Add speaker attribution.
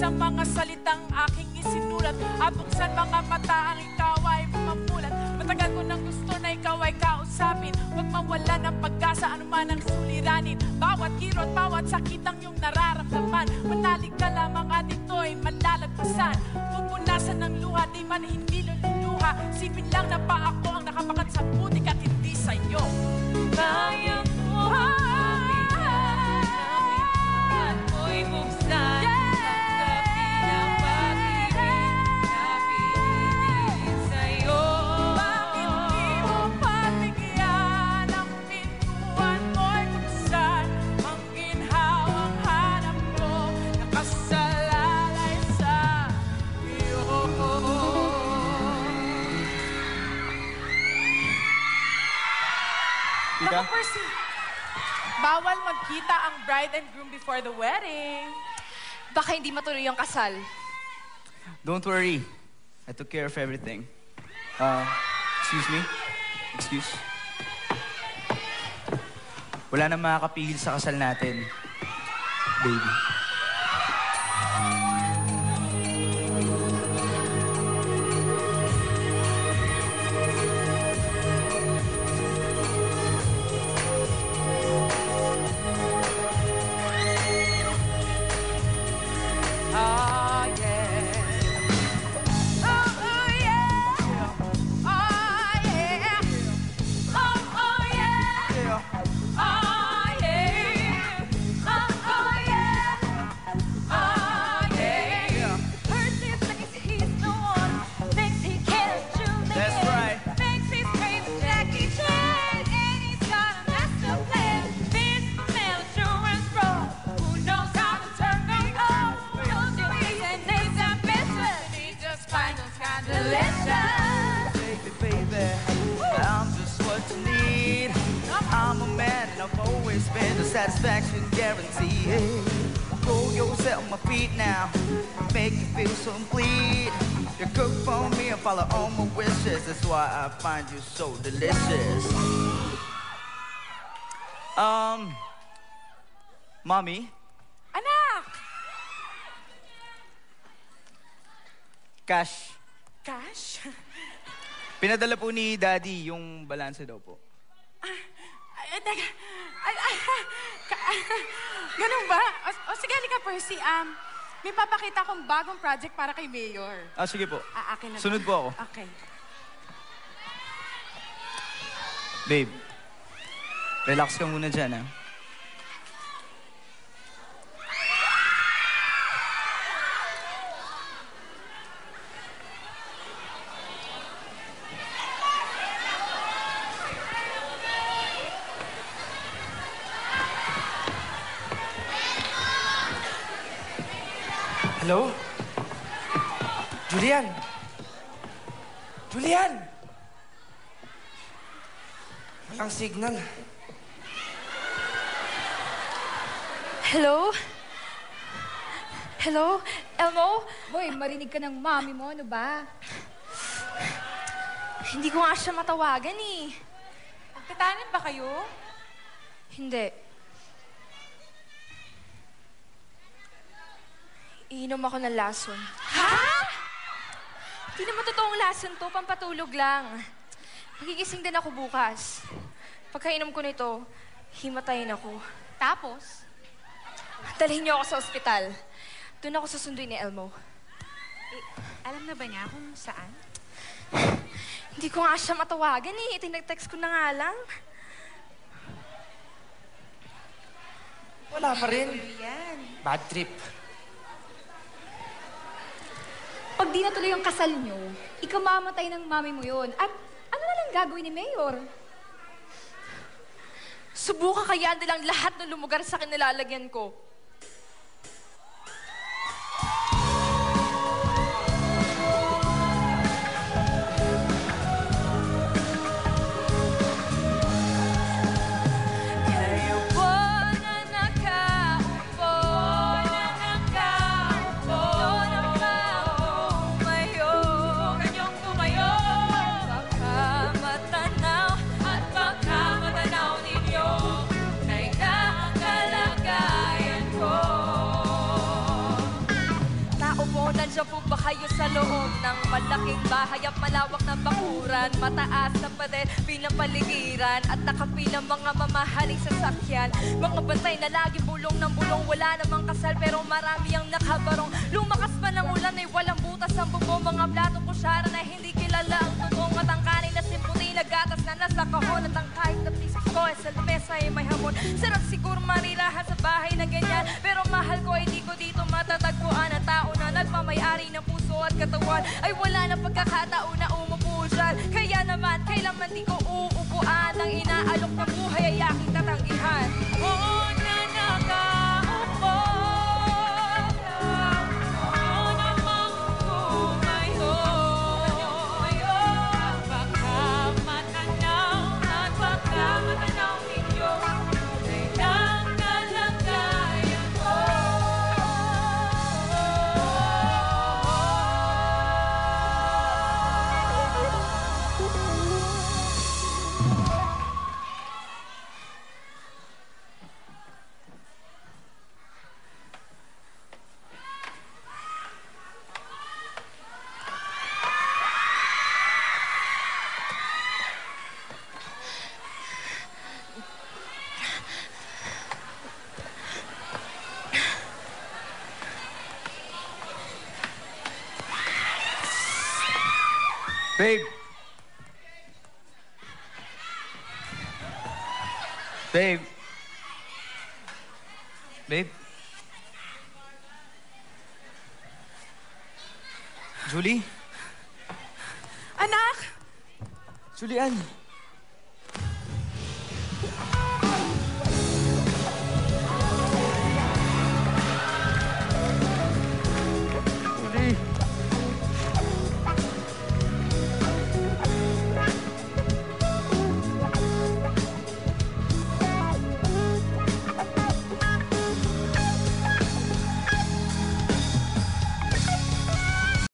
Speaker 1: Sa mga salitang aking isinulat at buksan mga mata ang ikaw ay mamulat. Matagal ko nang gusto na ikaw ay kausapin. Huwag mawala ng pag-asa anuman ang suliranin. Bawat kirot, bawat sakit ang iyong nararamdaman. Manalig ka lamang at ito'y malalagpasan. Pupunasan ng luha, di man hindi lululuha. Sipin lang na pa ako ang nakapakat sa putik at hindi sa'yo. Kaya mo at mo'y buksan. Naku, Percy. Bawal magkita ang bride and groom before the wedding.
Speaker 2: Baka hindi matuloy ang kasal.
Speaker 3: Don't worry. I took care of everything. Excuse me? Excuse? Wala nang makakapigil sa kasal natin, baby. Satisfaction guaranteed. Roll yourself on my feet now, make you feel so complete. You cook for me and follow all my wishes. That's why I find you so delicious. Mommy?
Speaker 1: Anak!
Speaker 3: Cash.
Speaker 1: Cash?
Speaker 3: Pinadala po ni Daddy yung balanse daw po.
Speaker 1: Ganun ba? O sige, halika, Percy. May papakita akong bagong project para kay Mayor.
Speaker 3: Sige po.
Speaker 1: Akin na
Speaker 3: Sunod po ako.
Speaker 1: Okay.
Speaker 3: Babe, relax ka muna dyan, ha?
Speaker 4: Hello? Julian? Julian! Walang signal.
Speaker 2: Hello? Hello? Elmo?
Speaker 5: Hoy, marinig ka ng mami mo, ano ba?
Speaker 2: Hindi ko nga siya matawagan eh.
Speaker 1: Magkatanan ba kayo?
Speaker 2: Hindi. Iinom ako ng lason.
Speaker 1: Ha?
Speaker 2: Hindi naman totoong lason to, pampatulog lang. Magigising din ako bukas. Pagkainom ko nito, himatayin ako.
Speaker 1: Tapos?
Speaker 2: Dalhin niyo ako sa ospital. Doon ako susunduin ni Elmo.
Speaker 1: Alam na ba niya kung saan?
Speaker 2: Hindi ko nga siya matawagan eh. Tinag-text ko na nga lang.
Speaker 4: Wala pa rin. Bad trip.
Speaker 5: Pag di natuloy ang kasal nyo, ikaw mamatay ng mami mo yun. At ano na lang gagawin ni Mayor?
Speaker 2: Subukan kaya nilang lahat ng lumugar sa akin nilalagyan ko. kayo sa loob ng malaking bahay at malawak na bakuran. Mataas na pader, pinapaligiran at nakapilang mga mamahaling sasakyan. Mga bantay na laging bulong ng bulong, wala namang kasal pero marami ang nakabarong. Lumakas pa ng ulan ay walang butas ang bubong, mga plato kusyara na hindi kilala ang tutong. At ang kanin na simputi na gatas na nasa kahon. At ang kahit na pisos ko ay sa lamesa ay may hamon. Sarap siguro marirahan sa bahay na ganyan, pero mahal ko ay di ko dito matatagpuan. Ang tao na nagmamayari ng puso at katawan ay wala na pagkakataon na umupo dyan. Kaya naman, kailanman di ko uupuan. Ang inaalok ng buhay ay aking tatanggihan.
Speaker 1: Oo na nakaupo, oo namang tumayo. Napakamatanaw ninyo, kailang kalagayan ko.
Speaker 3: Babe. Babe. Babe. Julie?
Speaker 1: Anak!
Speaker 3: Julian.